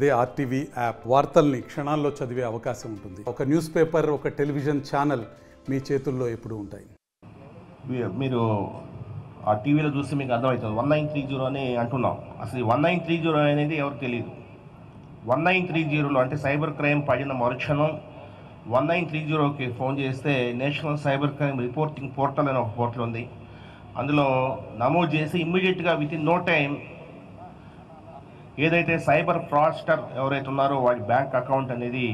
అదే RTV app వార్తల్ని క్షణాల్లో చదివే అవకాశం ఉంటుంది. ఒక న్యూస్ పేపర్, ఒక టెలివిజన్ ఛానల్ మీ చేతుల్లో ఎప్పుడూ ఉంటాయి. మీరు ఆ టీవీలో చూస్తే మీకు అర్థమవుతుంది. 1930 అని అంటున్నాం. అసలు ఈ 1930 అనేది ఎవరికి తెలియదు. 1930లో అంటే సైబర్ క్రైమ్ పడిన మరుక్షణం 1930కి ఫోన్ చేస్తే national cyber crime reporting portal అని ఒక పోర్టల్ ఉంది. అందులో నమోదు చేసి ఇమ్మీడియట్గా విత్ ఇన్ నో టైం ఏదైతే సైబర్ ఫ్రాడ్స్టర్ ఎవరైతే ఉన్నారో వాడి బ్యాంక్ అకౌంట్ అనేది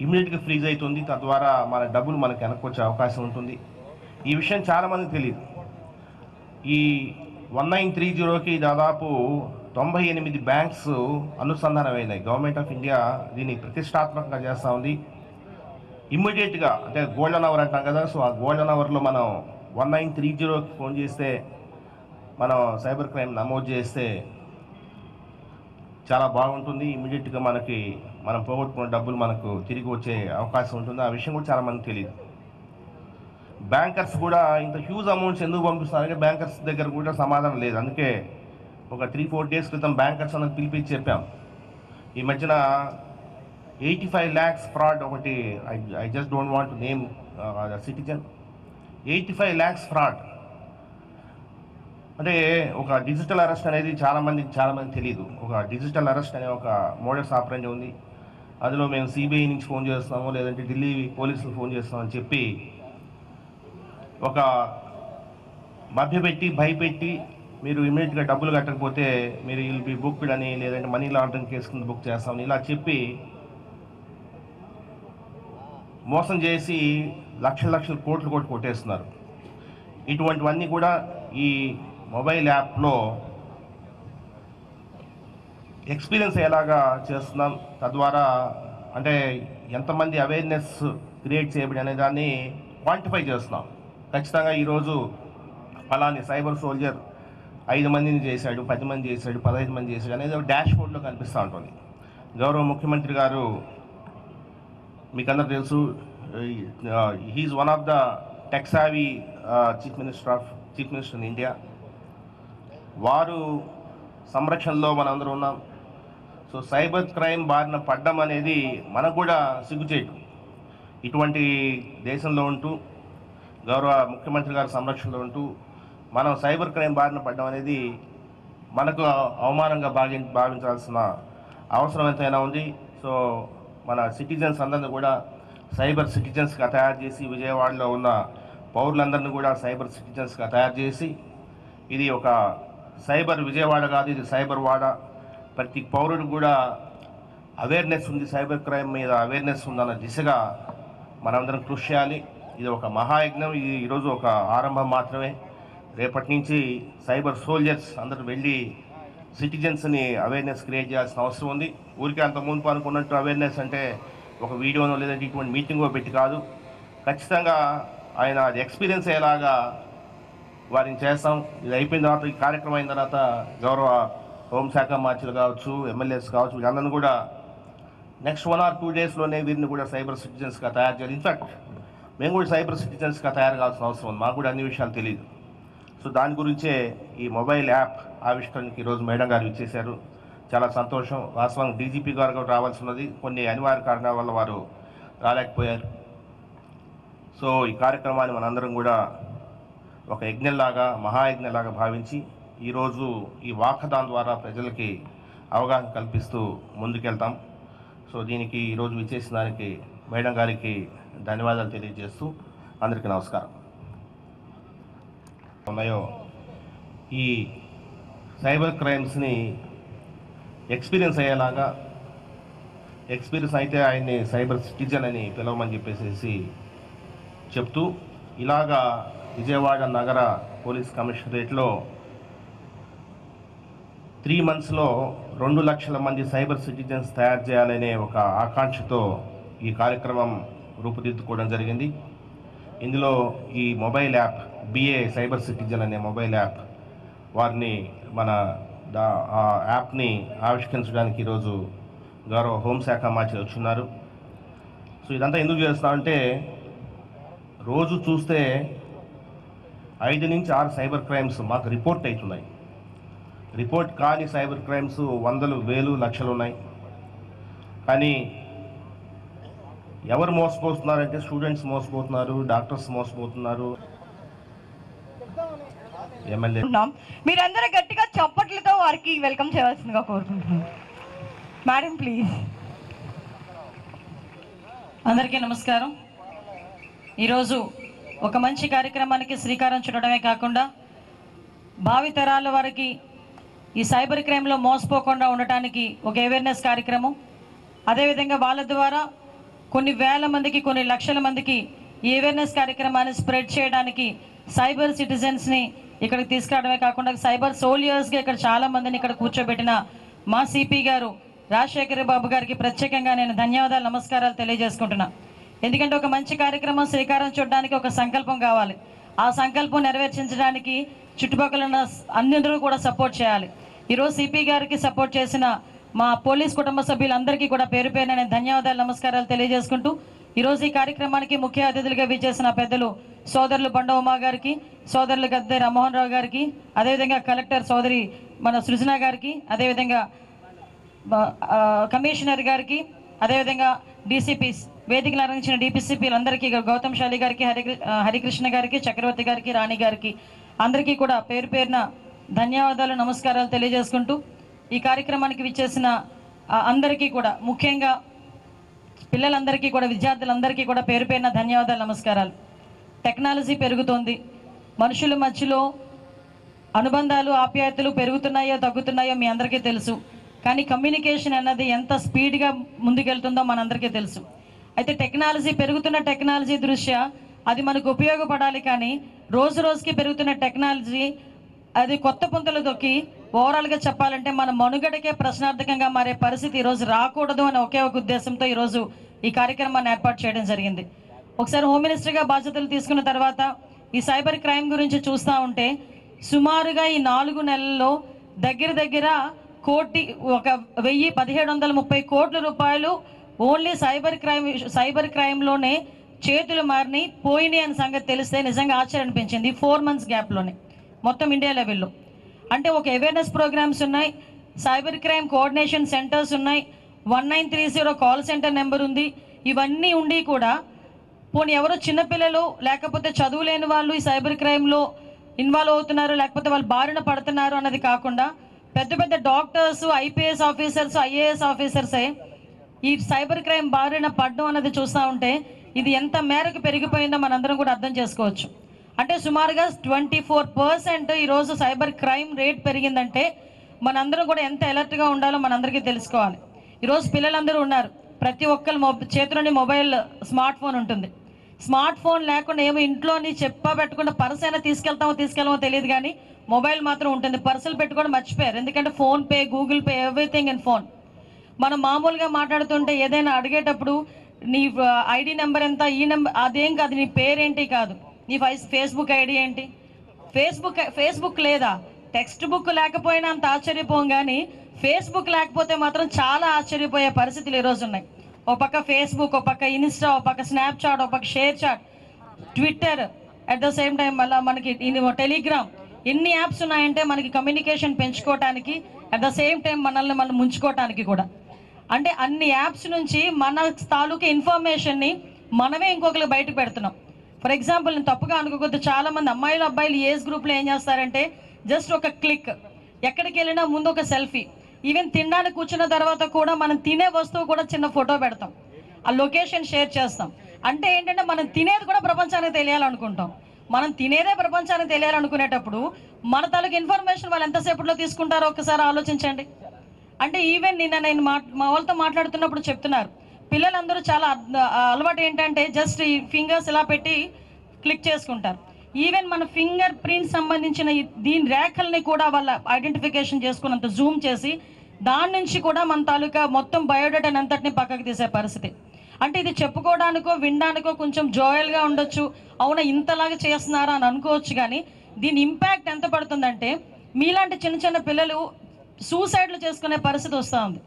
ఇమ్మీడియట్గా ఫ్రీజ్ అవుతుంది. తద్వారా మన డబ్బులు మనకు వెనక్కొచ్చే అవకాశం ఉంటుంది. ఈ విషయం చాలామందికి తెలియదు. ఈ 1930కి దాదాపు 98 బ్యాంక్స్ అనుసంధానమైనాయి. గవర్నమెంట్ ఆఫ్ ఇండియా దీన్ని ప్రతిష్టాత్మకంగా చేస్తూ ఉంది. ఇమ్మీడియట్గా అంటే గోల్డెన్ అవర్ అంటాం కదా, సో ఆ గోల్డెన్ అవర్లో మనం 1930కి ఫోన్ చేస్తే మనం సైబర్ క్రైమ్ నమోదు చేస్తే చాలా బాగుంటుంది. ఇమ్మీడియట్గా మనం పోగొట్టుకున్న డబ్బులు మనకు తిరిగి వచ్చే అవకాశం ఉంటుంది. ఆ విషయం కూడా చాలామందికి తెలియదు. బ్యాంకర్స్ కూడా ఇంత హ్యూజ్ అమౌంట్స్ ఎందుకు పంపిస్తారంటే బ్యాంకర్స్ దగ్గర కూడా సమాధానం లేదు. అందుకే ఒక 3-4 డేస్ క్రితం బ్యాంకర్స్ అన్నది పిలిపించి చెప్పాం. ఈ మధ్యన 85 lakhs ఫ్రాడ్ ఒకటి, I just don't want to name citizen. 85 lakhs fraud అంటే ఒక డిజిటల్ అరెస్ట్ అనేది చాలామందికి తెలియదు. ఒక డిజిటల్ అరెస్ట్ అనే ఒక మోడస్ ఆపరేండి ఉంది. అందులో మేము సిబిఐ నుంచి ఫోన్ చేస్తాము, లేదంటే ఢిల్లీ పోలీసులు ఫోన్ చేస్తామని చెప్పి ఒక మభ్యపెట్టి భయపెట్టి మీరు ఇమీడియట్గా డబ్బులు కట్టకపోతే మీరు విల్ బి బుక్డ్ అని, లేదంటే మనీ లాండరింగ్ కేసు కింద బుక్ చేస్తామని ఇలా చెప్పి మోసం చేసి లక్షల కోట్లు కొట్టేస్తున్నారు. ఇటువంటివన్నీ కూడా ఈ మొబైల్ యాప్లో ఎక్స్పీరియన్స్ ఎలాగా చేస్తున్నాం, తద్వారా అంటే ఎంతమంది అవేర్నెస్ క్రియేట్ చేయబడి అనే దాన్ని క్వాంటిఫై చేస్తున్నాం. ఖచ్చితంగా ఈరోజు అలానే సైబర్ సోల్జర్ 5 మందిని చేశాడు, 10 మంది చేశాడు, 15 మంది చేశాడు అనేది డాష్ బోర్డ్లో కనిపిస్తూ ఉంటుంది. గౌరవ ముఖ్యమంత్రి గారు మీకందరూ తెలుసు, he is one of the tech savvy chief minister in India. వారు సంరక్షణలో మనందరూ ఉన్నాం. సో సైబర్ క్రైమ్ బారిన పడ్డం అనేది మనకు కూడా సిగ్గుచేటు. ఇటువంటి దేశంలో ఉంటూ గౌరవ ముఖ్యమంత్రి గారి సంరక్షణలో ఉంటూ మనం సైబర్ క్రైమ్ బారిన పడ్డం అనేది మనకు అవమానంగా భావించాల్సిన అవసరం ఎంతైనా ఉంది. సో మన సిటిజన్స్ అందరినీ కూడా సైబర్ సిటిజన్స్గా తయారు చేసి, విజయవాడలో ఉన్న పౌరులందరినీ కూడా సైబర్ సిటిజన్స్గా తయారు చేసి, ఇది ఒక సైబర్ విజయవాడ కాదు, ఇది సైబర్ వాడ. ప్రతి పౌరుడు కూడా అవేర్నెస్ ఉంది, సైబర్ క్రైమ్ మీద అవేర్నెస్ ఉందన్న దిశగా మనందరం కృషి చేయాలి. ఇది ఒక మహాయజ్ఞం. ఇది ఈరోజు ఒక ఆరంభం మాత్రమే. రేపటి నుంచి సైబర్ సోల్జర్స్ అందరూ వెళ్ళి సిటిజన్స్ని అవేర్నెస్ క్రియేట్ చేయాల్సిన అవసరం ఉంది. ఊరికే అంత ముందు అనుకున్నట్టు అవేర్నెస్ అంటే ఒక వీడియోనో లేదంటే ఇటువంటి మీటింగో పెట్టి కాదు. ఖచ్చితంగా ఆయన అది ఎక్స్పీరియన్స్ అయ్యేలాగా వారిని చేస్తాం. ఇది అయిపోయిన తర్వాత, ఈ కార్యక్రమం అయిన తర్వాత గౌరవ హోంశాఖ మార్చులు కావచ్చు, ఎమ్మెల్యేస్ కావచ్చు, వీళ్ళందరినీ కూడా నెక్స్ట్ 1 or 2 డేస్లోనే వీరిని కూడా సైబర్ సిటిజన్స్గా తయారు చేయాలి. ఇన్ఫ్యాక్ట్ మేము కూడా సైబర్ సిటిజన్స్గా తయారు కావాల్సిన అవసరం ఉంది. మాకు కూడా అన్ని విషయాలు తెలియదు. సో దాని గురించే ఈ మొబైల్ యాప్ ఆవిష్కరణకి ఈరోజు మేడం గారు ఇచ్చేశారు. చాలా సంతోషం. వాస్తవానికి డీజీపీ గారు కూడా రావాల్సి ఉన్నది, కొన్ని అనివార్య కారణాల వల్ల వారు రాలేకపోయారు. సో ఈ కార్యక్రమాన్ని మనందరం కూడా ఒక యజ్ఞంలాగా, మహాయజ్ఞంలాగా భావించి ఈరోజు ఈ వాకథాన్ ద్వారా ప్రజలకి అవగాహన కల్పిస్తూ ముందుకెళ్తాం. సో దీనికి ఈరోజు విచ్చేసిన దానికి మేడం గారికి ధన్యవాదాలు తెలియజేస్తూ అందరికీ నమస్కారం. ఉన్నాయో ఈ సైబర్ క్రైమ్స్ని ఎక్స్పీరియన్స్ అయ్యేలాగా, ఎక్స్పీరియన్స్ అయితే ఆయన్ని సైబర్ సిటిజన్ అని పిలవమని చెప్పేసి చెప్తూ, ఇలాగా విజయవాడ నగర పోలీస్ కమిషనరేట్లో 3 monthsలో 2 లక్షల మంది సైబర్ సిటిజన్స్ తయారు చేయాలనే ఒక ఆకాంక్షతో ఈ కార్యక్రమం రూపుదిద్దుకోవడం జరిగింది. ఇందులో ఈ mobile app be a cyber citizen అనే మొబైల్ యాప్ వారిని ఆ యాప్ని ఆవిష్కరించడానికి ఈరోజు గౌరవ హోంశాఖ మార్చి వచ్చున్నారు. సో ఇదంతా ఎందుకు చేస్తామంటే రోజు చూస్తే 5 నుంచి 6 సైబర్ క్రైమ్స్ మాకు రిపోర్ట్ అవుతున్నాయి. రిపోర్ట్ కాని సైబర్ క్రైమ్స్ వందలు వేలు లక్షలు ఉన్నాయి. కానీ ఎవరు మోసపోతున్నారంటే స్టూడెంట్స్ మోసపోతున్నారు, డాక్టర్స్ మోసపోతున్నారు. ఎమ్మెల్యే మీరందరూ గట్టిగా చప్పట్లతో వారికి వెల్కమ్ చేయవలసిందిగా కోరుకుంటున్నాను. Madam please. అందరికీ నమస్కారం. ఈరోజు ఒక మంచి కార్యక్రమానికి శ్రీకారం చుట్టడమే కాకుండా భావితరాల వారికి ఈ సైబర్ క్రైమ్లో మోసపోకుండా ఉండటానికి ఒక అవేర్నెస్ కార్యక్రమం, అదేవిధంగా వాళ్ళ ద్వారా కొన్ని వేల మందికి కొన్ని లక్షల మందికి ఈ అవేర్నెస్ కార్యక్రమాన్ని స్ప్రెడ్ చేయడానికి సైబర్ సిటిజన్స్ని ఇక్కడికి తీసుకురావడమే కాకుండా సైబర్ సోల్జర్స్గా ఇక్కడ చాలామందిని ఇక్కడ కూర్చోబెట్టిన మా సిపి గారు రాజశేఖర బాబు గారికి ప్రత్యేకంగా నేను ధన్యవాదాలు, నమస్కారాలు తెలియజేసుకుంటున్నా. ఎందుకంటే ఒక మంచి కార్యక్రమం శ్రీకారం చుట్టడానికి ఒక సంకల్పం కావాలి. ఆ సంకల్పం నెరవేర్చడానికి చుట్టుపక్కల ఉన్న అందరూ కూడా సపోర్ట్ చేయాలి. ఈరోజు సిపి గారికి సపోర్ట్ చేసిన మా పోలీస్ కుటుంబ సభ్యులందరికీ కూడా పేరు పేరున నేను ధన్యవాదాలు, నమస్కారాలు తెలియజేసుకుంటూ ఈరోజు ఈ కార్యక్రమానికి ముఖ్య అతిథులుగా విచ్చేసిన పెద్దలు సోదరులు బండ ఉమా గారికి, సోదరులు గద్దె రామ్మోహన్ రావు గారికి, అదేవిధంగా కలెక్టర్ సోదరి మన సృజన గారికి, అదేవిధంగా కమిషనర్ గారికి, అదేవిధంగా డీసీపీస్ వేదికలు అలంకరించిన డీపీసీపీలందరికీ, గౌతమ్ శాలి గారికి, హరికృష్ణ గారికి, చక్రవర్తి గారికి, రాణి గారికి అందరికీ కూడా పేరు పేరున ధన్యవాదాలు, నమస్కారాలు తెలియజేసుకుంటూ ఈ కార్యక్రమానికి విచ్చేసిన అందరికీ కూడా ముఖ్యంగా పిల్లలందరికీ కూడా విద్యార్థులందరికీ కూడా పేరు పేరున ధన్యవాదాలు, నమస్కారాలు. టెక్నాలజీ పెరుగుతోంది, మనుషుల మధ్యలో అనుబంధాలు ఆప్యాయతలు పెరుగుతున్నాయో తగ్గుతున్నాయో మీ అందరికీ తెలుసు. కానీ కమ్యూనికేషన్ అన్నది ఎంత స్పీడ్గా ముందుకెళ్తుందో మనందరికీ తెలుసు. అయితే టెక్నాలజీ పెరుగుతున్న టెక్నాలజీ దృష్ట్యా అది మనకు ఉపయోగపడాలి. కానీ రోజు రోజుకి పెరుగుతున్న టెక్నాలజీ అది కొత్త పుంతలు తొక్కి ఓవరాల్గా చెప్పాలంటే మన మనుగడకే ప్రశ్నార్థకంగా మారే పరిస్థితి ఈరోజు రాకూడదు అనే ఒకే ఒక ఉద్దేశంతో ఈరోజు ఈ కార్యక్రమాన్ని ఏర్పాటు చేయడం జరిగింది. ఒకసారి హోమ్ మినిస్టర్గా బాధ్యతలు తీసుకున్న తర్వాత ఈ సైబర్ క్రైమ్ గురించి చూస్తూ ఉంటే సుమారుగా ఈ 4 నెలల్లో దగ్గర 1,1730 కోట్ల రూపాయలు ఓన్లీ సైబర్ క్రైమ్లోనే చేతులు మారిని పోయినాయి అనే సంగతి తెలిస్తే నిజంగా ఆశ్చర్యం అనిపించింది. 4 months గ్యాప్లోనే మొత్తం ఇండియా లెవెల్లో. అంటే ఒక అవేర్నెస్ ప్రోగ్రామ్స్ ఉన్నాయి, సైబర్ క్రైమ్ కోఆర్డినేషన్ సెంటర్స్ ఉన్నాయి, 1930 కాల్ సెంటర్ నెంబర్ ఉంది. ఇవన్నీ ఉండి కూడా పోనీ ఎవరో చిన్నపిల్లలు లేకపోతే చదువులేని వాళ్ళు ఈ సైబర్ క్రైమ్లో ఇన్వాల్వ్ అవుతున్నారు, లేకపోతే వాళ్ళు బారిన పడుతున్నారు అన్నది కాకుండా పెద్ద పెద్ద డాక్టర్స్, ఐపీఎస్ ఆఫీసర్స్, ఐఏఎస్ ఆఫీసర్సే ఈ సైబర్ క్రైమ్ బారిన పడడం అన్నది చూస్తూ ఉంటే ఇది ఎంత మేరకు పెరిగిపోయిందో మనందరం కూడా అర్థం చేసుకోవచ్చు. అంటే సుమారుగా 24% ఈరోజు సైబర్ క్రైమ్ రేట్ పెరిగిందంటే మనందరం కూడా ఎంత అలర్ట్గా ఉండాలో మనందరికీ తెలుసుకోవాలి. ఈరోజు పిల్లలందరూ ఉన్నారు, ప్రతి ఒక్కరి చేతిలోని మొబైల్ స్మార్ట్ ఫోన్ ఉంటుంది. స్మార్ట్ ఫోన్ లేకుండా ఏమో ఇంట్లోని పెట్టుకున్న పర్స్ అయినా తీసుకెళ్ళమో తెలియదు, కానీ మొబైల్ మాత్రం ఉంటుంది. పర్సులు పెట్టుకోవడం మర్చిపోయారు, ఎందుకంటే PhonePe, Google pay, everything in phone. మనం మామూలుగా మాట్లాడుతుంటే ఏదైనా అడిగేటప్పుడు నీ ఐడి నెంబర్ ఎంత, ఈ నెంబర్ అదేం కాదు, నీ పేరేంటి కాదు, నీ ఫేస్బుక్ ఐడి ఏంటి, ఫేస్బుక్ లేదా, టెక్స్ట్ బుక్ లేకపోయినా అంత ఆశ్చర్యపోం, కానీ ఫేస్బుక్ లేకపోతే మాత్రం చాలా ఆశ్చర్యపోయే పరిస్థితులు ఈరోజు ఉన్నాయి. ఓ పక్క ఫేస్బుక్, ఓ పక్క ఇన్స్టా, ఓ పక్క స్నాప్చాట్, ఓ పక్క ShareChat, Twitter, at the same time మళ్ళీ మనకి టెలిగ్రామ్, ఎన్ని యాప్స్ ఉన్నాయంటే మనకి కమ్యూనికేషన్ పెంచుకోవటానికి, అట్ ద సేమ్ టైం మనల్ని మనం ముంచుకోవటానికి కూడా. అంటే అన్ని యాప్స్ నుంచి మన తాలూకా ఇన్ఫర్మేషన్ని మనమే ఇంకొకరికి బయటకు పెడుతున్నాం. ఫర్ ఎగ్జాంపుల్, నేను తప్పుగా అనుకోవద్దు, చాలామంది అమ్మాయిలు అబ్బాయిలు ఏజ్ గ్రూప్లో ఏం చేస్తారంటే జస్ట్ ఒక క్లిక్, ఎక్కడికి వెళ్ళినా ముందు ఒక సెల్ఫీ, ఈవెన్ తినడానికి కూర్చున్న తర్వాత కూడా మనం తినే వస్తువు కూడా చిన్న ఫోటో పెడతాం, ఆ లొకేషన్ షేర్ చేస్తాం. అంటే ఏంటంటే మనం తినేది కూడా ప్రపంచానికి తెలియాలనుకుంటాం. మనం తినేదే ప్రపంచానికి తెలియాలనుకునేటప్పుడు మన తాలూకు ఇన్ఫర్మేషన్ వాళ్ళు ఎంతసేపట్లో తీసుకుంటారో ఒకసారి ఆలోచించండి. అంటే ఈవెన్ నేను మా వాళ్ళతో మాట్లాడుతున్నప్పుడు చెప్తున్నారు, పిల్లలందరూ చాలా అలవాటు ఏంటంటే జస్ట్ ఈ ఫింగర్స్ ఇలా పెట్టి క్లిక్ చేసుకుంటారు. ఈవెన్ మన ఫింగర్ ప్రింట్ సంబంధించిన దీని రేఖల్ని కూడా వాళ్ళ ఐడెంటిఫికేషన్ చేసుకున్నంత జూమ్ చేసి దాని నుంచి కూడా మన తాలూకా మొత్తం బయోడేటాని అంతటిని పక్కకు తీసే పరిస్థితి. అంటే ఇది చెప్పుకోవడానికో వినడానికో కొంచెం జోయల్గా ఉండొచ్చు, అవునా ఇంతలాగా చేస్తున్నారా అని అనుకోవచ్చు, కానీ దీని ఇంపాక్ట్ ఎంత పడుతుందంటే మీలాంటి చిన్న చిన్న పిల్లలు సూసైడ్లు చేసుకునే పరిస్థితి వస్తూ ఉంది.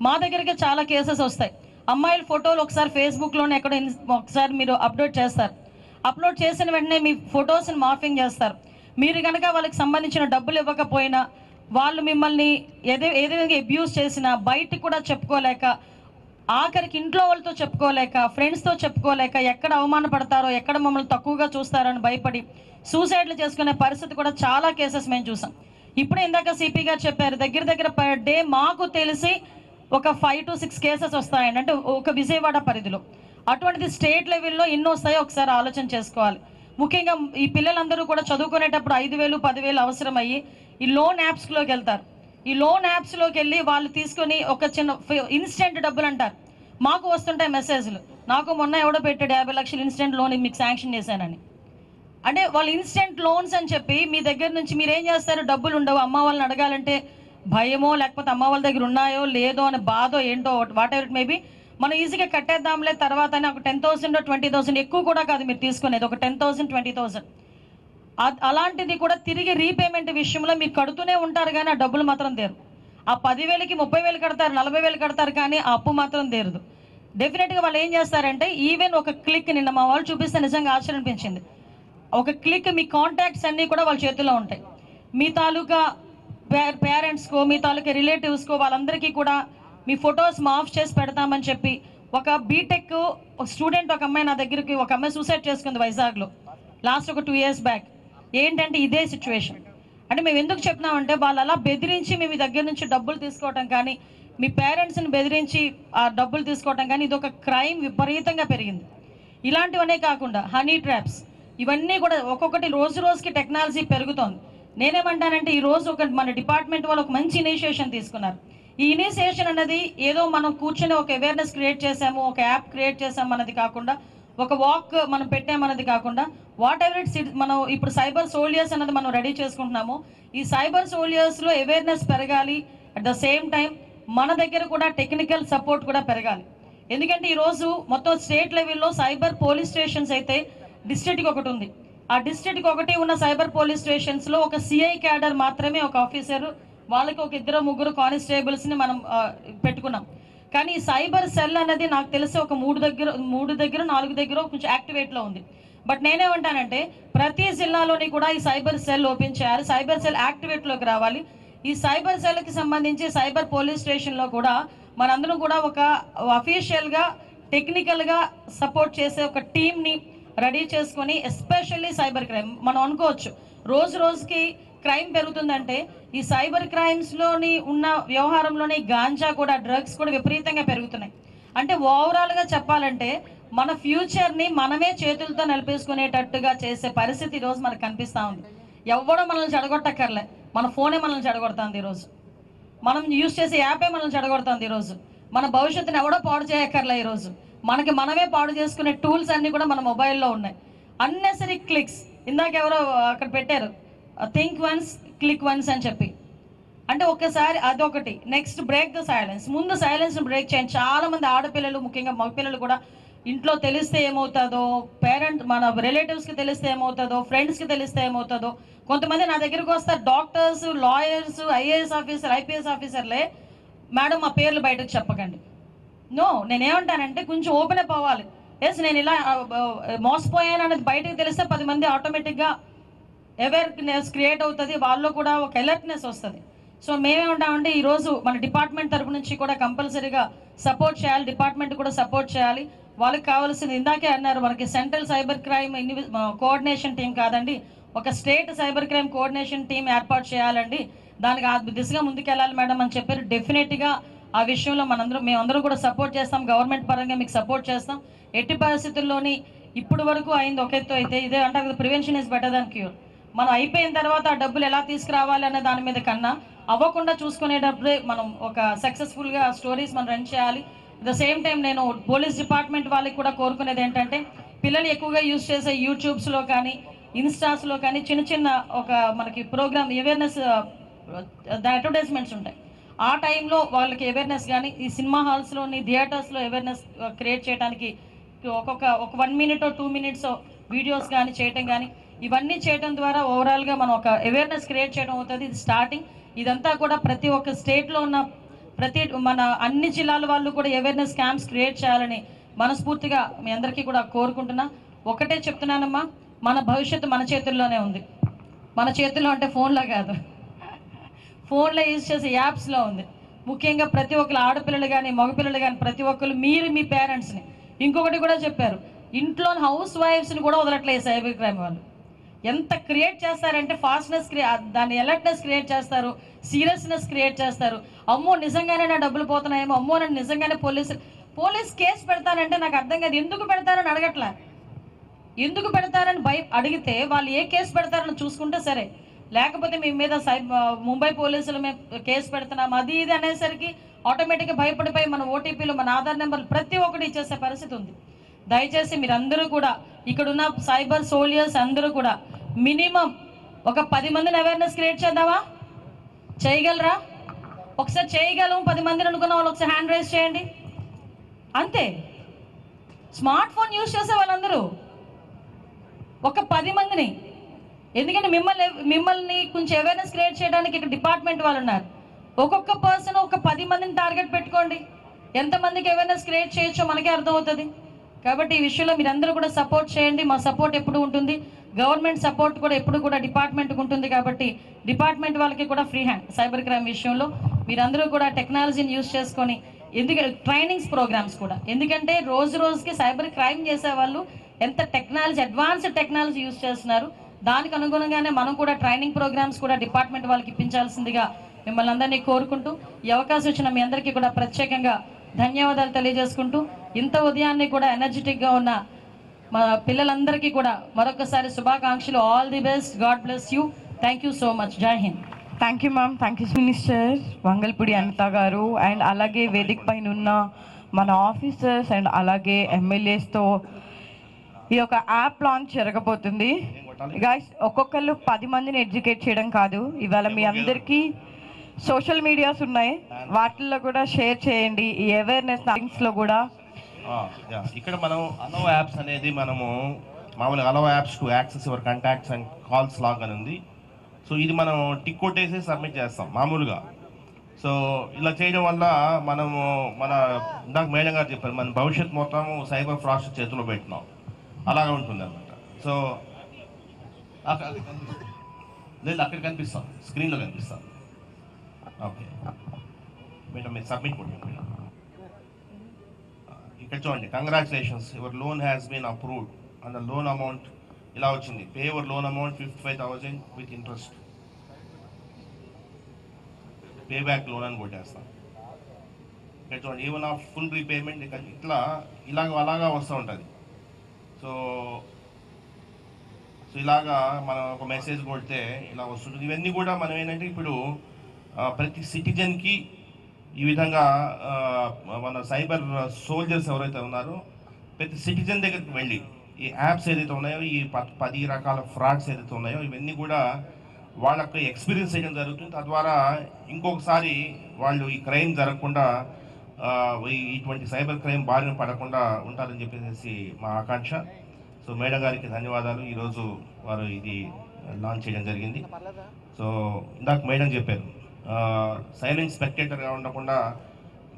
మా దగ్గరికి చాలా కేసెస్ వస్తాయి. అమ్మాయిల ఫోటోలు ఒకసారి ఫేస్బుక్లోనే ఎక్కడో ఒకసారి మీరు అప్లోడ్ చేస్తారు, అప్లోడ్ చేసిన వెంటనే మీ ఫొటోస్ని మార్ఫింగ్ చేస్తారు. మీరు కనుక వాళ్ళకి సంబంధించిన డబ్బులు ఇవ్వకపోయినా వాళ్ళు మిమ్మల్ని ఏ విధంగా అబ్యూస్ చేసినా బయటికి కూడా చెప్పుకోలేక, ఆఖరికి ఇంట్లో వాళ్ళతో చెప్పుకోలేక, ఫ్రెండ్స్తో చెప్పుకోలేక, ఎక్కడ అవమానపడతారో, ఎక్కడ మమ్మల్ని తక్కువగా చూస్తారో అని భయపడి సూసైడ్లు చేసుకునే పరిస్థితి కూడా చాలా కేసెస్ మేము చూసాం. ఇప్పుడే ఇందాక సిపి గారు చెప్పారు, దగ్గర పర్ డే మాకు తెలిసి ఒక 5 to 6 కేసెస్ వస్తాయండి, అంటే ఒక విజయవాడ పరిధిలో. అటువంటిది స్టేట్ లెవెల్లో ఎన్నో వస్తాయో ఒకసారి ఆలోచన చేసుకోవాలి. ముఖ్యంగా ఈ పిల్లలందరూ కూడా చదువుకునేటప్పుడు 5,000, 10,000 అవసరమయ్యి ఈ లోన్ యాప్స్లోకి వెళ్తారు. ఈ లోన్ యాప్స్లోకి వెళ్ళి వాళ్ళు తీసుకొని ఒక చిన్న ఇన్స్టెంట్ డబ్బులు అంటారు. మాకు వస్తుంటాయి మెసేజ్లు, నాకు మొన్న ఎవడో పెట్టాడు 50 లక్షలు ఇన్స్టెంట్ లోన్ మీకు శాంక్షన్ చేశానని. అంటే వాళ్ళు ఇన్స్టెంట్ లోన్స్ అని చెప్పి మీ దగ్గర నుంచి మీరేం చేస్తారు, డబ్బులు ఉండవు, అమ్మ వాళ్ళని అడగాలంటే భయమో, లేకపోతే అమ్మ వాళ్ళ దగ్గర ఉన్నాయో లేదో అనే బాధో ఏంటో, వాట్ ఎవర్ ఇట్ మేబీ, మనం ఈజీగా కట్టేద్దాంలే తర్వాత అని ఒక 10,000 20,000, ఎక్కువ కూడా కాదు మీరు తీసుకునేది, ఒక 10,000 20,000. అలాంటిది కూడా తిరిగి రీపేమెంట్ విషయంలో మీరు కడుతూనే ఉంటారు, కానీ ఆ డబ్బులు మాత్రం తీరు. ఆ 10,000కి 30,000 కడతారు, 40,000 కడతారు, కానీ ఆ అప్పు మాత్రం తీరదు. డెఫినెట్గా వాళ్ళు ఏం చేస్తారంటే, ఈవెన్ ఒక క్లిక్, నిన్న మా వాళ్ళు చూపిస్తే నిజంగా ఆశ్చర్యం అనిపించింది, ఒక క్లిక్ మీ కాంటాక్ట్స్ అన్నీ కూడా వాళ్ళ చేతిలో ఉంటాయి. మీ తాలూకా పేరెంట్స్కో, మీ తాలూకా రిలేటివ్స్కో, వాళ్ళందరికీ కూడా మీ ఫొటోస్ మాఫ్ చేసి పెడతామని చెప్పి, ఒక బీటెక్ స్టూడెంట్ ఒక అమ్మాయి నా దగ్గరికి, ఒక అమ్మాయి సూసైడ్ చేసుకుంది వైజాగ్లో లాస్ట్ ఒక 2 years బ్యాక్. ఏంటంటే ఇదే సిచ్యువేషన్. అంటే మేము ఎందుకు చెప్తున్నామంటే, వాళ్ళు అలా బెదిరించి మీ దగ్గర నుంచి డబ్బులు తీసుకోవటం కానీ, మీ పేరెంట్స్ని బెదిరించి ఆ డబ్బులు తీసుకోవటం కానీ, ఇది ఒక క్రైమ్ విపరీతంగా పెరిగింది. ఇలాంటివనే కాకుండా హనీ ట్రాప్స్, ఇవన్నీ కూడా ఒక్కొక్కటి రోజు రోజుకి టెక్నాలజీ పెరుగుతోంది. నేనేమంటానంటే, ఈరోజు మన డిపార్ట్మెంట్ వాళ్ళు ఒక మంచి ఇనిషియేషన్ తీసుకున్నారు. ఈ ఇనిషియేషన్ అనేది ఏదో మనం కూర్చొని ఒక అవేర్నెస్ క్రియేట్ చేసాము, ఒక యాప్ క్రియేట్ చేసాము అన్నది కాకుండా, ఒక వాక్ మనం పెట్టామన్నది కాకుండా, వాట్ ఎవర్ ఇట్స్, మనం ఇప్పుడు సైబర్ సోల్జర్స్ అన్నది మనం రెడీ చేసుకుంటున్నాము. ఈ సైబర్ సోల్జర్స్లో అవేర్నెస్ పెరగాలి, అట్ ద సేమ్ టైం మన దగ్గర కూడా టెక్నికల్ సపోర్ట్ కూడా పెరగాలి. ఎందుకంటే ఈరోజు మొత్తం స్టేట్ లెవెల్లో సైబర్ పోలీస్ స్టేషన్స్ అయితే డిస్ట్రిక్ట్కి ఒకటి ఉంది. ఆ డిస్ట్రిక్ట్కి ఒకటి ఉన్న సైబర్ పోలీస్ స్టేషన్స్లో ఒక సిఐ క్యాడర్ మాత్రమే, ఒక ఆఫీసర్, వాళ్ళకి ఒక 2-3 కానిస్టేబుల్స్ని మనం పెట్టుకున్నాం. కానీ ఈ సైబర్ సెల్ అనేది నాకు తెలిసి ఒక 3 దగ్గర 4 దగ్గర కొంచెం యాక్టివేట్లో ఉంది. బట్ నేనేమంటానంటే, ప్రతి జిల్లాలోని కూడా ఈ సైబర్ సెల్ ఓపెన్ చేయాలి, సైబర్ సెల్ యాక్టివేట్లోకి రావాలి. ఈ సైబర్ సెల్కి సంబంధించి సైబర్ పోలీస్ స్టేషన్లో కూడా మనందరం కూడా ఒక అఫీషియల్గా టెక్నికల్గా సపోర్ట్ చేసే ఒక టీమ్ని రెడీ చేసుకొని, ఎస్పెషల్లీ సైబర్ క్రైమ్, మనం అనుకోవచ్చు రోజు రోజుకి క్రైమ్ పెరుగుతుందంటే, ఈ సైబర్ క్రైమ్స్లోని ఉన్న వ్యవహారంలోని గాంజా కూడా, డ్రగ్స్ కూడా విపరీతంగా పెరుగుతున్నాయి. అంటే ఓవరాల్గా చెప్పాలంటే, మన ఫ్యూచర్ని మనమే చేతులతో నిలిపేసుకునేటట్టుగా చేసే పరిస్థితి ఈరోజు మనకు కనిపిస్తూ ఉంది. ఎవడో మనల్ని చెడగొట్టక్కర్లే, మన ఫోనే మనల్ని చెడగొడుతుంది ఈరోజు, మనం యూజ్ చేసే యాపే మనల్ని చెడగొడుతుంది ఈరోజు. మన భవిష్యత్తుని ఎవడో పాడు చేయక్కర్లే ఈరోజు, మనకి మనమే పాడు చేసుకునే టూల్స్ అన్నీ కూడా మన మొబైల్లో ఉన్నాయి. అన్నెసరీ క్లిక్స్, ఇందాక ఎవరో అక్కడ పెట్టారు, థింక్ వన్స్ క్లిక్ వన్స్ అని చెప్పి, అంటే ఒక్కసారి అదొకటి. నెక్స్ట్ బ్రేక్ ద సైలెన్స్, ముందు సైలెన్స్ని బ్రేక్ చేయండి. చాలామంది ఆడపిల్లలు, ముఖ్యంగా మగపిల్లలు కూడా ఇంట్లో తెలిస్తే ఏమవుతుందో, మన రిలేటివ్స్కి తెలిస్తే ఏమవుతుందో, ఫ్రెండ్స్కి తెలిస్తే ఏమవుతుందో. కొంతమంది నా దగ్గరికి వస్తారు, doctors, lawyers, IAS officer, IPS ఆఫీసర్లే, మేడం మా పేర్లు బయటకు చెప్పకండి. నో, నేనేమంటానంటే కొంచెం ఓపెన్ అప్ అవ్వాలి. ఎస్, నేను ఇలా మోసపోయాను అనేది బయటకు తెలిస్తే 10 మంది ఆటోమేటిక్గా అవేర్నెస్ క్రియేట్ అవుతుంది, వాళ్ళు కూడా ఒక అలర్ట్నెస్ వస్తుంది. సో మేమేమంటామంటే, ఈరోజు మన డిపార్ట్మెంట్ తరపు నుంచి కూడా కంపల్సరీగా సపోర్ట్ చేయాలి, డిపార్ట్మెంట్ కూడా సపోర్ట్ చేయాలి. వాళ్ళకి కావాల్సింది ఇందాకే అన్నారు, మనకి central cyber crime coordination team కాదండి, ఒక state cyber crime coordination team ఏర్పాటు చేయాలండి, దానికి ఆ దిశగా ముందుకెళ్ళాలి మేడం అని చెప్పారు. డెఫినెట్గా ఆ విషయంలో మేమందరం కూడా సపోర్ట్ చేస్తాం, గవర్నమెంట్ పరంగా మీకు సపోర్ట్ చేస్తాం. ఎట్టి పరిస్థితుల్లోని ఇప్పుడు వరకు అయింది ఒక ఎత్తు అయితే, ఇదే అంటారు prevention is better than cure. మనం అయిపోయిన తర్వాత ఆ డబ్బులు ఎలా తీసుకురావాలి అనే దాని మీద కన్నా, అవ్వకుండా చూసుకునేటప్పుడే మనం ఒక సక్సెస్ఫుల్గా స్టోరీస్ మనం రన్ చేయాలి. అట్ ద సేమ్ టైం నేను పోలీస్ డిపార్ట్మెంట్ వాళ్ళకి కూడా కోరుకునేది ఏంటంటే, పిల్లలు ఎక్కువగా యూజ్ చేసే యూట్యూబ్స్లో కానీ, ఇన్స్టాస్లో కానీ చిన్న ఒక మనకి ప్రోగ్రామ్ అవేర్నెస్ అడ్వర్టైజ్మెంట్స్ ఉంటాయి. ఆ టైంలో వాళ్ళకి అవేర్నెస్ కానీ, ఈ సినిమా హాల్స్లోని థియేటర్స్లో అవేర్నెస్ క్రియేట్ చేయడానికి ఒక 1 minute 2 minutes వీడియోస్ కానీ చేయటం కానీ, ఇవన్నీ చేయడం ద్వారా ఓవరాల్గా మనం ఒక అవేర్నెస్ క్రియేట్ చేయడం అవుతుంది. ఇది స్టార్టింగ్. ఇదంతా కూడా ప్రతి ఒక్క స్టేట్లో ఉన్న మన అన్ని జిల్లాల వాళ్ళు కూడా అవేర్నెస్ క్యాంప్స్ క్రియేట్ చేయాలని మనస్ఫూర్తిగా మీ అందరికీ కూడా కోరుకుంటున్నా. ఒకటే చెప్తున్నానమ్మా, మన భవిష్యత్తు మన చేతుల్లోనే ఉంది. మన చేతుల్లో అంటే ఫోన్లో కాదు, ఫోన్లో యూజ్ చేసే యాప్స్లో ఉంది. ముఖ్యంగా ప్రతి ఒక్కరు ఆడపిల్లలు కానీ మగపిల్లలు కానీ ప్రతి ఒక్కరు మీరు మీ పేరెంట్స్ని ఇంకొకటి కూడా చెప్పారు, ఇంట్లో హౌస్ వైఫ్స్ని కూడా వదలట్లేదు సైబర్ క్రైమ్ వాళ్ళు. ఎంత క్రియేట్ చేస్తారంటే ఫాస్ట్నెస్ దాన్ని అలర్ట్నెస్ క్రియేట్ చేస్తారు, సీరియస్నెస్ క్రియేట్ చేస్తారు. అమ్మో నిజంగానే నా డబ్బులు పోతున్నాయేమో, అమ్మో నన్ను నిజంగానే పోలీస్ కేసు పెడతానంటే నాకు అర్థం కాదు. ఎందుకు పెడతారని అడగట్లే, ఎందుకు పెడతారని అడిగితే వాళ్ళు ఏ కేసు పెడతారని చూసుకుంటే సరే, లేకపోతే మీ మీద ముంబై పోలీసులు మేము కేసు పెడుతున్నాం అది ఇది అనేసరికి ఆటోమేటిక్గా భయపడిపోయి మన ఓటీపీలు మన ఆధార్ నెంబర్లు ప్రతి ఒక్కటి ఇచ్చేసే పరిస్థితి ఉంది. దయచేసి మీరందరూ కూడా ఇక్కడున్న సైబర్ సోల్జర్స్ అందరూ కూడా మినిమం ఒక 10 మందిని అవేర్నెస్ క్రియేట్ చేద్దామా? చేయగలరా? ఒకసారి చేయగలం 10 మందిని అనుకున్న వాళ్ళు ఒకసారి హ్యాండ్ రైజ్ చేయండి. అంతే. స్మార్ట్ ఫోన్ యూజ్ చేసే వాళ్ళందరూ ఒక 10 మందిని, ఎందుకంటే మిమ్మల్ని కొంచెం అవేర్నెస్ క్రియేట్ చేయడానికి ఇక్కడ డిపార్ట్మెంట్ వాళ్ళు ఉన్నారు. ఒక్కొక్క పర్సన్ ఒక 10 మందిని టార్గెట్ పెట్టుకోండి, ఎంతమందికి అవేర్నెస్ క్రియేట్ చేయొచ్చో మనకే అర్థమవుతుంది. కాబట్టి ఈ విషయంలో మీరందరూ కూడా సపోర్ట్ చేయండి. మా సపోర్ట్ ఎప్పుడు ఉంటుంది, గవర్నమెంట్ సపోర్ట్ కూడా ఎప్పుడు కూడా డిపార్ట్మెంట్కి ఉంటుంది. కాబట్టి డిపార్ట్మెంట్ వాళ్ళకి కూడా ఫ్రీ హ్యాండ్ సైబర్ క్రైమ్ విషయంలో మీరందరూ కూడా టెక్నాలజీని యూజ్ చేసుకొని, ఎందుకంటే ట్రైనింగ్స్ ప్రోగ్రామ్స్ కూడా, ఎందుకంటే రోజుకి సైబర్ క్రైమ్ చేసే వాళ్ళు ఎంత టెక్నాలజీ అడ్వాన్స్డ్ టెక్నాలజీ యూజ్ చేస్తున్నారు. దానికి అనుగుణంగానే మనం కూడా ట్రైనింగ్ ప్రోగ్రామ్స్ కూడా డిపార్ట్మెంట్ వాళ్ళకి ఇప్పించాల్సిందిగా మిమ్మల్ని అందరినీ కోరుకుంటూ, ఈ అవకాశం ఇచ్చిన మీ అందరికీ కూడా ప్రత్యేకంగా ధన్యవాదాలు తెలియజేసుకుంటూ, ఇంత ఉదయాన్నే కూడా ఎనర్జెటిక్గా ఉన్న మా పిల్లలందరికీ కూడా మరొకసారి శుభాకాంక్షలు. All the best. God bless you. Thank you so much. Jai Hind. Thank you ma'am. Thank you minister Vangalapudi Anitha garu. And అలాగే వేదిక పైన ఉన్న మన ఆఫీసర్స్ అండ్ అలాగే ఎమ్మెల్యేస్తో ఈ యొక్క యాప్ లాంచ్ జరగబోతుంది. గైస్, ఒక్కొక్కళ్ళు 10 మందిని ఎడ్యుకేట్ చేయడం కాదు, ఇవాళ మీ అందరికీ సోషల్ మీడియాస్ ఉన్నాయి, వాటిల్లో కూడా షేర్ చేయండి. ఈ అవేర్నెస్ లో కూడా ఇక్కడ మనం అలవ్ యాప్స్ అనేది మనము మామూలుగా allow apps to access your contacts and calls log అని ఉంది. సో ఇది మనం టిక్ కొట్టేసి సబ్మిట్ చేస్తాం మామూలుగా. సో ఇలా చేయడం వల్ల మనము ఇందాక మేడం గారు చెప్పారు, మన భవిష్యత్ మొత్తం సైబర్ ఫ్రాడ్ చేతిలో పెట్టినాం, అలాగే ఉంటుంది అనమాట. సో లేదు అక్కడ కనిపిస్తాం, స్క్రీన్లో కనిపిస్తాం. ఓకే మేడం, మీరు సబ్మిట్ కొట్టండి మేడం. ఇక్కడ చూడండి, congratulations, your loan has been approved and the loan amount ఇలా వచ్చింది. Pay your loan amount 55,000 with interest. Pay back loan అని కొట్టేస్తాం. ఇక్కడ చూడండి, ఈవెన్ ఆఫ్ ఫుల్ రీపేమెంట్ అలాగా వస్తూ ఉంటుంది. సో ఇలాగా మనం ఒక మెసేజ్ కొడితే ఇలా వస్తుంటుంది. ఇవన్నీ కూడా మనం ఏంటంటే ఇప్పుడు ప్రతి సిటిజన్కి ఈ విధంగా మన సైబర్ సోల్జర్స్ ఎవరైతే ఉన్నారో ప్రతి సిటిజన్ దగ్గరికి వెళ్ళి ఈ యాప్స్ ఏదైతే ఉన్నాయో, ఈ 10 రకాల ఫ్రాడ్స్ ఏదైతే ఉన్నాయో ఇవన్నీ కూడా వాళ్ళకి ఎక్స్పీరియన్స్ చేయడం జరుగుతుంది. తద్వారా ఇంకొకసారి వాళ్ళు ఈ క్రైమ్ జరగకుండా, ఇటువంటి సైబర్ క్రైమ్ బారిన పడకుండా ఉంటారని చెప్పేసి మా ఆకాంక్ష. సో మేడం గారికి ధన్యవాదాలు. ఈరోజు వారు ఇది లాంచ్ చేయడం జరిగింది. సో ఇందాక మేడం చెప్పారు, సైలెంట్ స్పెక్టేటర్గా ఉండకుండా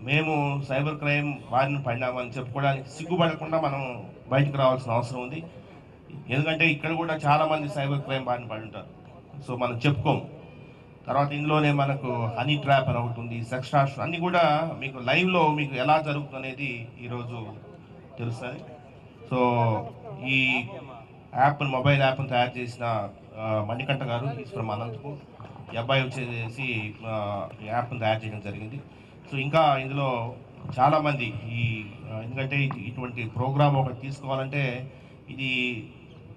మేము సైబర్ క్రైమ్ బారిన పడినామని చెప్పుకోవడానికి సిగ్గుపడకుండా మనం బయటకు రావాల్సిన అవసరం ఉంది. ఎందుకంటే ఇక్కడ కూడా చాలామంది సైబర్ క్రైమ్ బారిన పడి ఉంటారు. సో మనం చెప్పుకోము. తర్వాత ఇందులోనే మనకు హనీ ట్రాప్ అని ఒకటి ఉంది, సెక్స్ ట్రాప్, అన్నీ కూడా మీకు లైవ్లో మీకు ఎలా జరుగుతుంది అనేది ఈరోజు తెలుస్తుంది. సో ఈ యాప్ను, మొబైల్ యాప్ను తయారు చేసిన మణికంఠ గారు ఫ్రమ్ అనంతపూర్, ఈ అబ్బాయి వచ్చేసి యాప్ను తయారు చేయడం జరిగింది. సో ఇంకా ఇందులో చాలామంది ఎందుకంటే ఇటువంటి ప్రోగ్రామ్ ఒకటి తీసుకోవాలంటే ఇది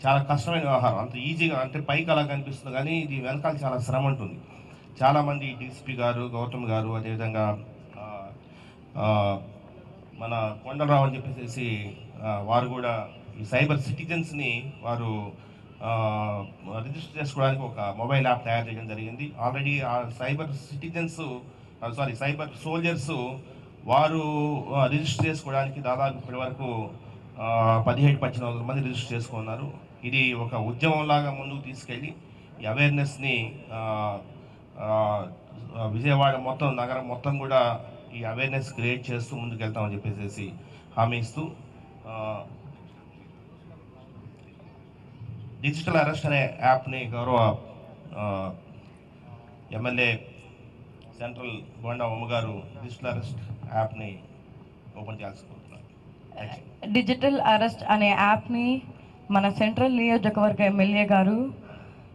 చాలా కష్టమైన వ్యవహారం. అంత ఈజీగా అంటే పైకి అలా కనిపిస్తుంది, కానీ ఇది వెనకాల చాలా శ్రమ ఉంటుంది. చాలామంది డీసీపీ గారు, గౌతమ్ గారు, అదేవిధంగా మన కొండలరావు అని చెప్పేసి వారు కూడా ఈ సైబర్ సిటిజన్స్ని వారు రిజిస్టర్ చేసుకోవడానికి ఒక మొబైల్ యాప్ తయారు చేయడం జరిగింది. ఆల్రెడీ ఆ సైబర్ సోల్జర్స్ వారు రిజిస్టర్ చేసుకోవడానికి దాదాపు ఇప్పటి వరకు 17-18 మంది రిజిస్టర్ చేసుకున్నారు. ఇది ఒక ఉద్యమంలాగా ముందుకు తీసుకెళ్ళి ఈ అవేర్నెస్ని విజయవాడ మొత్తం, నగరం మొత్తం కూడా ఈ అవేర్నెస్ క్రియేట్ చేస్తూ ముందుకు వెళ్తామని చెప్పేసి హామీ ఇస్తూ, డిజిటల్ అరెస్ట్ అనే యాప్ని గౌరవ ఎమ్మెల్యే సెంట్రల్ బోండా ఉమ్మ గారు డిజిటల్ అరెస్ట్ యాప్ని ఓపెన్ చేయాల్సి కోరుతున్నాను. డిజిటల్ అరెస్ట్ అనే యాప్ని మన సెంట్రల్ నియోజకవర్గ ఎమ్మెల్యే గారు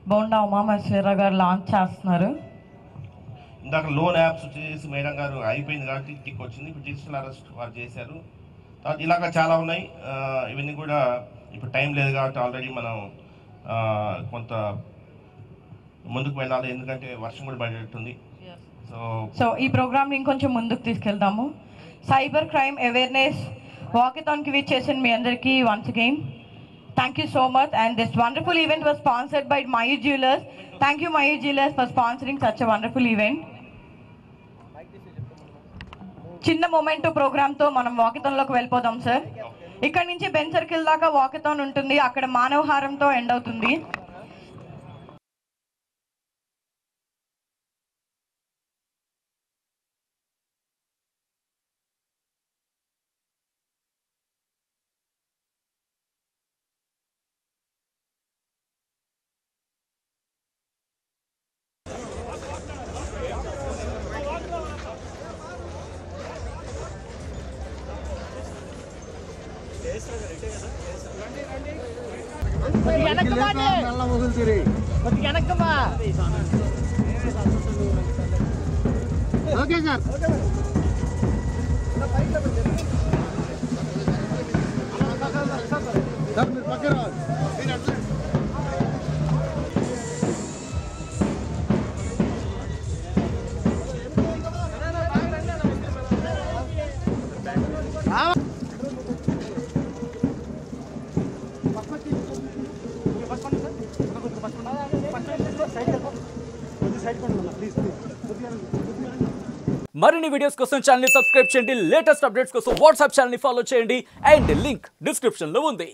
బోండా ఉమామహేశ్వరరావు గారు లాంచ్ చేస్తున్నారు. ఇందాక లోన్ యాప్స్ చేసి మేడం గారు అయిపోయింది కాబట్టి టిక్ వచ్చింది. ఇప్పుడు డిజిటల్ అరెస్ట్ వారు చేశారు. తర్వాత ఇలాగ చాలా ఉన్నాయి. ఇవన్నీ కూడా ఇప్పుడు టైం లేదు కాబట్టి ఆల్రెడీ మనం కొంత ముందుకు వెళ్ళాలి, ఎందుకంటే వర్షం కూడా పడేటట్టుంది. సో ఈ ప్రోగ్రామ్ని ఇంకొంచెం ముందుకు తీసుకెళ్దాము. సైబర్ క్రైమ్ అవేర్నెస్ వాకథాన్కి విచ్చేసిన మీ అందరికీ once again thank you so much. And this wonderful event was sponsored by Mayur jewellers. Thank you Mayur jewellers for sponsoring such a wonderful event. చిన్న మొమెంటో ప్రోగ్రామ్తో మనం వాకథాన్లోకి వెళ్ళిపోదాం సార్. ఇక్కడ నుంచి బెన్ సర్కిల్ దాకా వాకథాన్ ఉంటుంది. అక్కడ మానవహారంతో ఎండ్ అవుతుంది. Okay sir. మీరు పక్కన మరిన్ని వీడియోస్ కోసం ఛానల్ ని సబ్స్క్రైబ్ చేయండి. లేటెస్ట్ అప్డేట్స్ కోసం వాట్సాప్ ఛానల్ ని ఫాలో చేయండి. అండ్ లింక్ డిస్క్రిప్షన్ లో ఉంది.